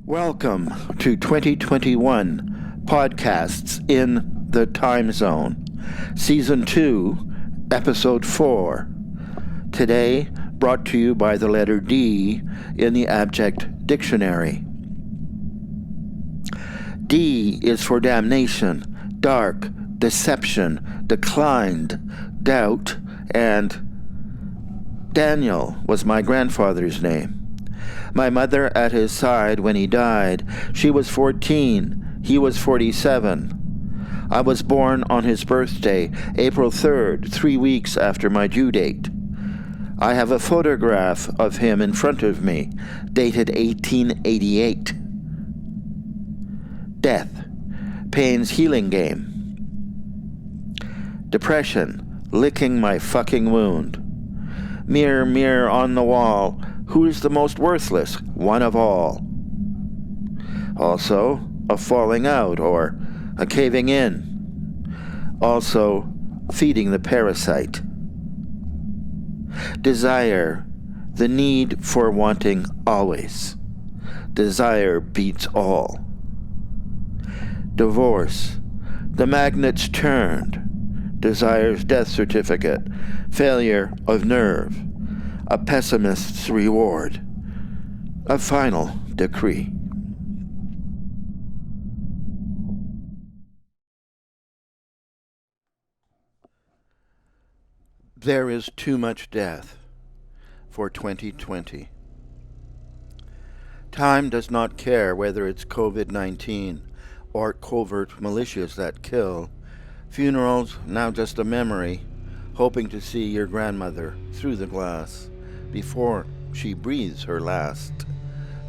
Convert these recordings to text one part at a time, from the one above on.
Welcome to 2021 Podcasts in the Time Zone, Season 2, Episode 4. Today, brought to you by the letter D in the abject dictionary. D is for damnation, dark, deception, declined, doubt, and Daniel was my grandfather's name. My mother at his side when he died. She was 14. He was 47. I was born on his birthday, April 3rd, 3 weeks after my due date. I have a photograph of him in front of me, dated 1888. Death, Pain's healing game. Depression, licking my fucking wound. Mirror, mirror on the wall, who is the most worthless one of all? Also, a falling out or a caving in. Also, feeding the parasite. Desire, the need for wanting always. Desire beats all. Divorce, the magnets turned. Desire's death certificate, failure of nerve. A pessimist's reward, a final decree. There is too much death for 2020. Time does not care whether it's COVID-19 or covert militias that kill. Funerals, now just a memory, hoping to see your grandmother through the glass before she breathes her last.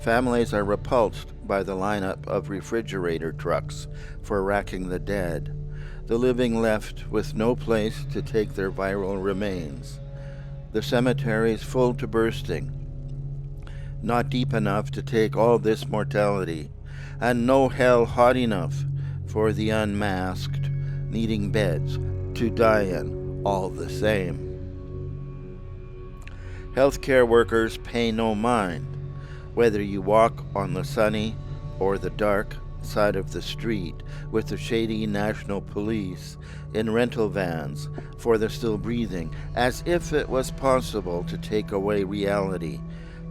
Families are repulsed by the lineup of refrigerator trucks for racking the dead, the living left with no place to take their viral remains. The cemeteries full to bursting, not deep enough to take all this mortality, and no hell hot enough for the unmasked, needing beds to die in all the same. Healthcare workers pay no mind whether you walk on the sunny or the dark side of the street with the shady national police in rental vans for the still breathing, as if it was possible to take away reality,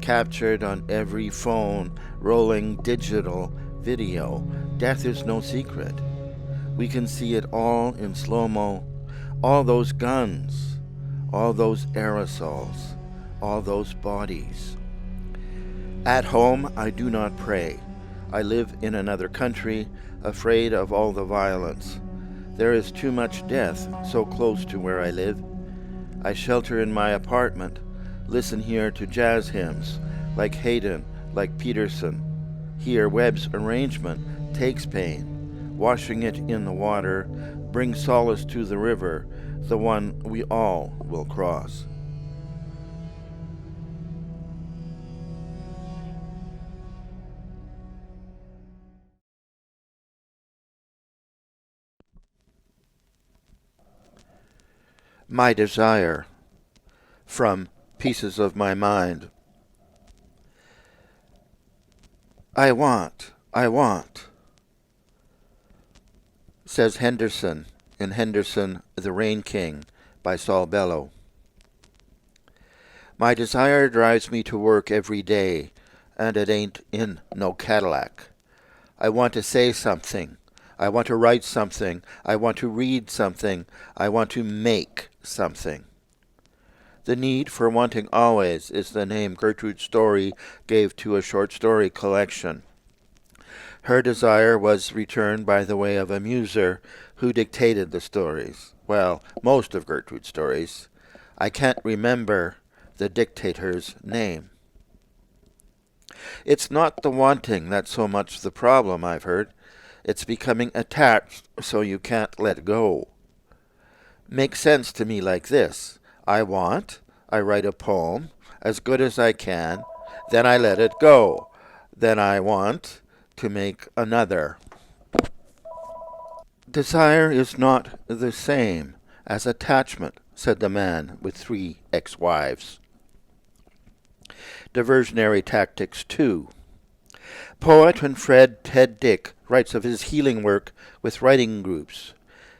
captured on every phone, rolling digital video. Death is no secret. We can see it all in slow-mo, all those guns, all those aerosols, all those bodies. At home, I do not pray. I live in another country, afraid of all the violence. There is too much death so close to where I live. I shelter in my apartment, listen here to jazz hymns, like Haydn, like Peterson. Here, Webb's arrangement takes pain, washing it in the water, brings solace to the river, the one we all will cross. My desire, from Pieces of My Mind. I want, says Henderson in Henderson, The Rain King by Saul Bellow. My desire drives me to work every day, and it ain't in no Cadillac. I want to say something. I want to write something. I want to read something. I want to make something. The need for wanting always is the name Gertrude Story gave to a short story collection. Her desire was returned by the way of a muser who dictated the stories. Well, most of Gertrude's stories. I can't remember the dictator's name. It's not the wanting that's so much the problem, I've heard. It's becoming attached so you can't let go. Makes sense to me like this. I want, I write a poem as good as I can, then I let it go. Then I want to make another. Desire is not the same as attachment, said the man with 3 ex-wives. Diversionary tactics 2. Poet and Fred Ted Dick writes of his healing work with writing groups.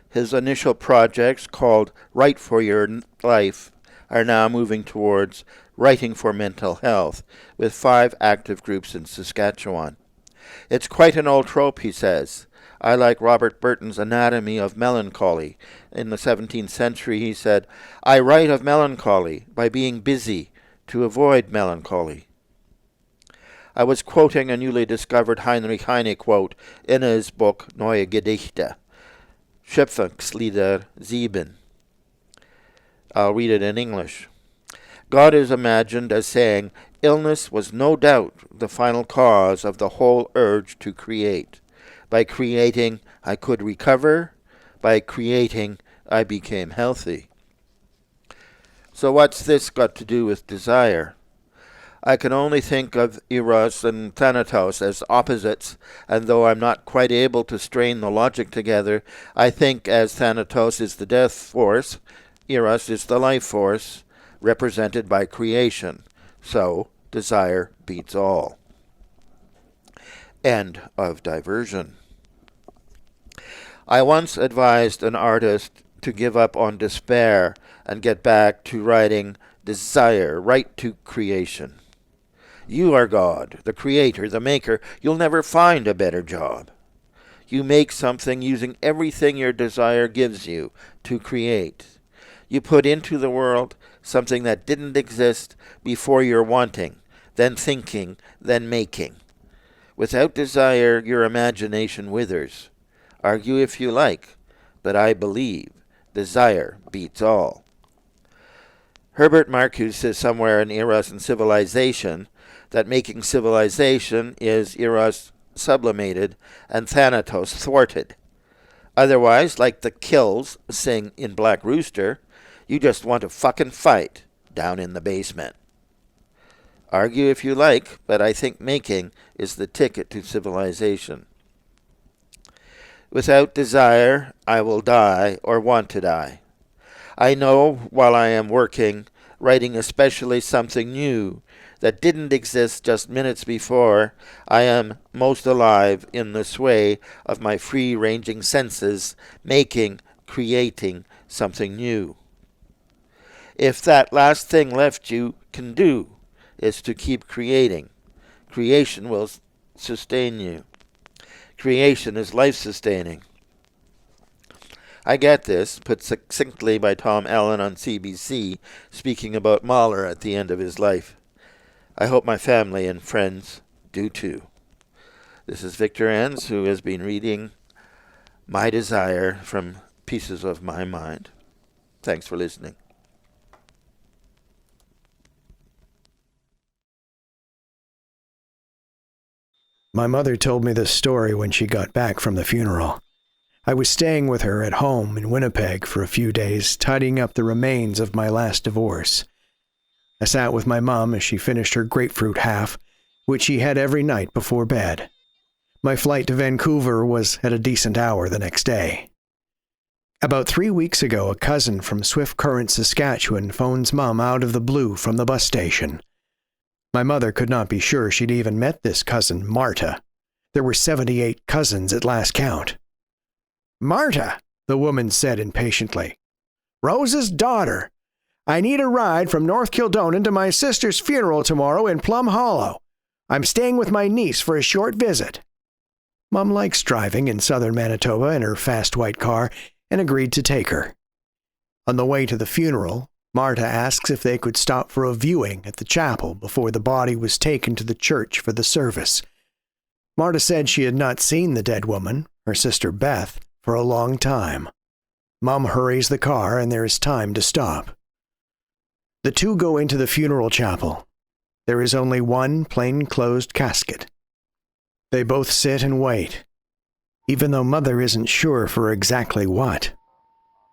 His initial projects, called Write for Your Life, are now moving towards Writing for Mental Health, with 5 active groups in Saskatchewan. It's quite an old trope, he says. I like Robert Burton's Anatomy of Melancholy. In the 17th century, he said, I write of melancholy by being busy to avoid melancholy. I was quoting a newly discovered Heinrich Heine quote in his book Neue Gedichte, Schöpfungslieder 7. I'll read it in English. God is imagined as saying, illness was no doubt the final cause of the whole urge to create. By creating, I could recover. By creating, I became healthy. So what's this got to do with desire? I can only think of Eros and Thanatos as opposites, and though I'm not quite able to strain the logic together, I think as Thanatos is the death force, Eros is the life force, represented by creation. So, desire beats all. End of diversion. I once advised an artist to give up on despair and get back to writing desire, right to creation. You are God, the creator, the maker. You'll never find a better job. You make something using everything your desire gives you to create. You put into the world something that didn't exist before your wanting, then thinking, then making. Without desire, your imagination withers. Argue if you like, but I believe desire beats all. Herbert Marcuse says somewhere in Eros and Civilization that making civilization is Eros sublimated and Thanatos thwarted. Otherwise, like the Kills sing in Black Rooster, you just want to fucking fight down in the basement. Argue if you like, but I think making is the ticket to civilization. Without desire, I will die or want to die. I know while I am working, writing especially something new that didn't exist just minutes before, I am most alive in the sway of my free-ranging senses, making, creating something new. If that last thing left you can do is to keep creating, creation will sustain you. Creation is life-sustaining. I Get This, put succinctly by Tom Allen on CBC, speaking about Mahler at the end of his life. I hope my family and friends do too. This is Victor Enns, who has been reading My Desire from Pieces of My Mind. Thanks for listening. My mother told me this story when she got back from the funeral. I was staying with her at home in Winnipeg for a few days, tidying up the remains of my last divorce. I sat with my mom as she finished her grapefruit half, which she had every night before bed. My flight to Vancouver was at a decent hour the next day. About 3 weeks ago, a cousin from Swift Current, Saskatchewan, phones Mom out of the blue from the bus station. My mother could not be sure she'd even met this cousin, Marta. There were 78 cousins at last count. "Marta," the woman said impatiently. "Rose's daughter. I need a ride from North Kildonan to my sister's funeral tomorrow in Plum Hollow. I'm staying with my niece for a short visit." Mom likes driving in southern Manitoba in her fast white car and agreed to take her. On the way to the funeral, Marta asks if they could stop for a viewing at the chapel before the body was taken to the church for the service. Marta said she had not seen the dead woman, her sister Beth, for a long time. Mom hurries the car and there is time to stop. The two go into the funeral chapel. There is only one plain-closed casket. They both sit and wait, even though Mother isn't sure for exactly what.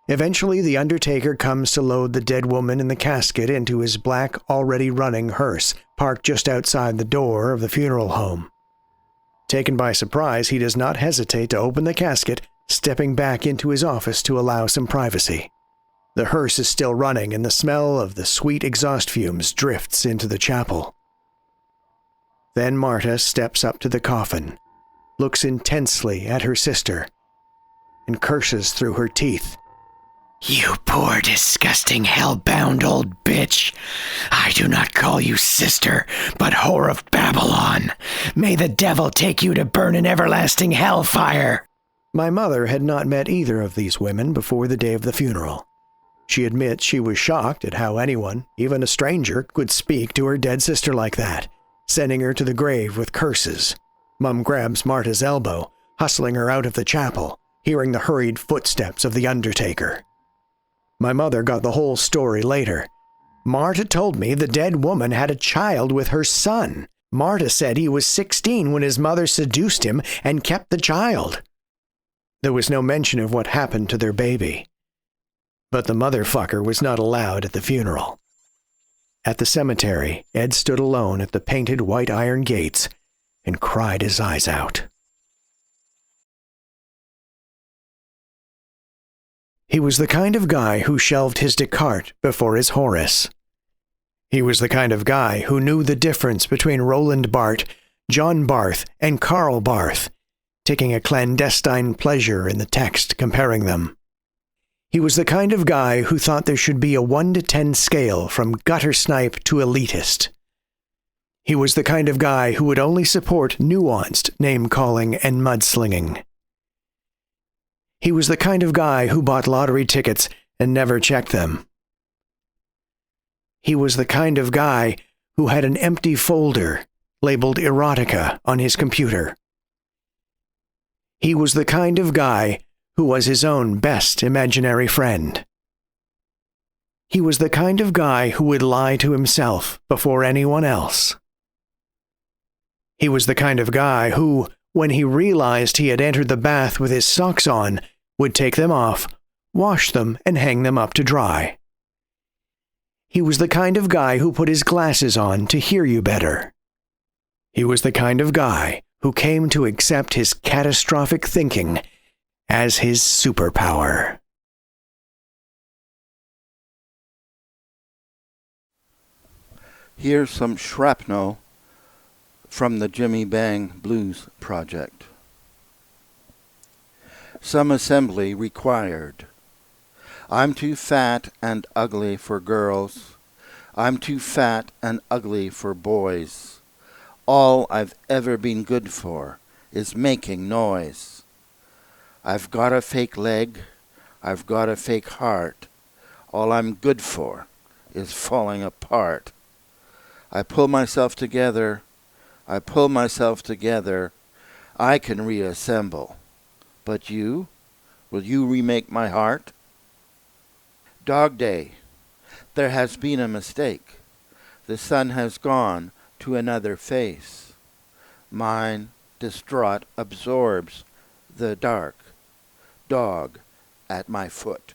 Eventually, the undertaker comes to load the dead woman in the casket into his black, already running hearse, parked just outside the door of the funeral home. Taken by surprise, he does not hesitate to open the casket, stepping back into his office to allow some privacy. The hearse is still running, and the smell of the sweet exhaust fumes drifts into the chapel. Then Marta steps up to the coffin, looks intensely at her sister, and curses through her teeth. You poor, disgusting, hell-bound old bitch. I do not call you sister, but whore of Babylon. May the devil take you to burn in everlasting hellfire. My mother had not met either of these women before the day of the funeral. She admits she was shocked at how anyone, even a stranger, could speak to her dead sister like that, sending her to the grave with curses. Mum grabs Marta's elbow, hustling her out of the chapel, hearing the hurried footsteps of the undertaker. My mother got the whole story later. Marta told me the dead woman had a child with her son. Marta said he was 16 when his mother seduced him and kept the child. There was no mention of what happened to their baby. But the motherfucker was not allowed at the funeral. At the cemetery, Ed stood alone at the painted white iron gates and cried his eyes out. He was the kind of guy who shelved his Descartes before his Horace. He was the kind of guy who knew the difference between Roland Barthes, John Barth, and Karl Barth, taking a clandestine pleasure in the text comparing them. He was the kind of guy who thought there should be a 1 to 10 scale from gutter snipe to elitist. He was the kind of guy who would only support nuanced name-calling and mudslinging. He was the kind of guy who bought lottery tickets and never checked them. He was the kind of guy who had an empty folder labeled erotica on his computer. He was the kind of guy who was his own best imaginary friend. He was the kind of guy who would lie to himself before anyone else. He was the kind of guy who, when he realized he had entered the bath with his socks on, would take them off, wash them, and hang them up to dry. He was the kind of guy who put his glasses on to hear you better. He was the kind of guy who came to accept his catastrophic thinking as his superpower. Here's some shrapnel from the Jimmy Bang Blues Project. Some assembly required. I'm too fat and ugly for girls. I'm too fat and ugly for boys. All I've ever been good for is making noise. I've got a fake leg. I've got a fake heart. All I'm good for is falling apart. I pull myself together. I pull myself together. I can reassemble. But you? Will you remake my heart? Dog Day. There has been a mistake. The sun has gone to another face. Mine, distraught, absorbs the dark. Dog at my foot.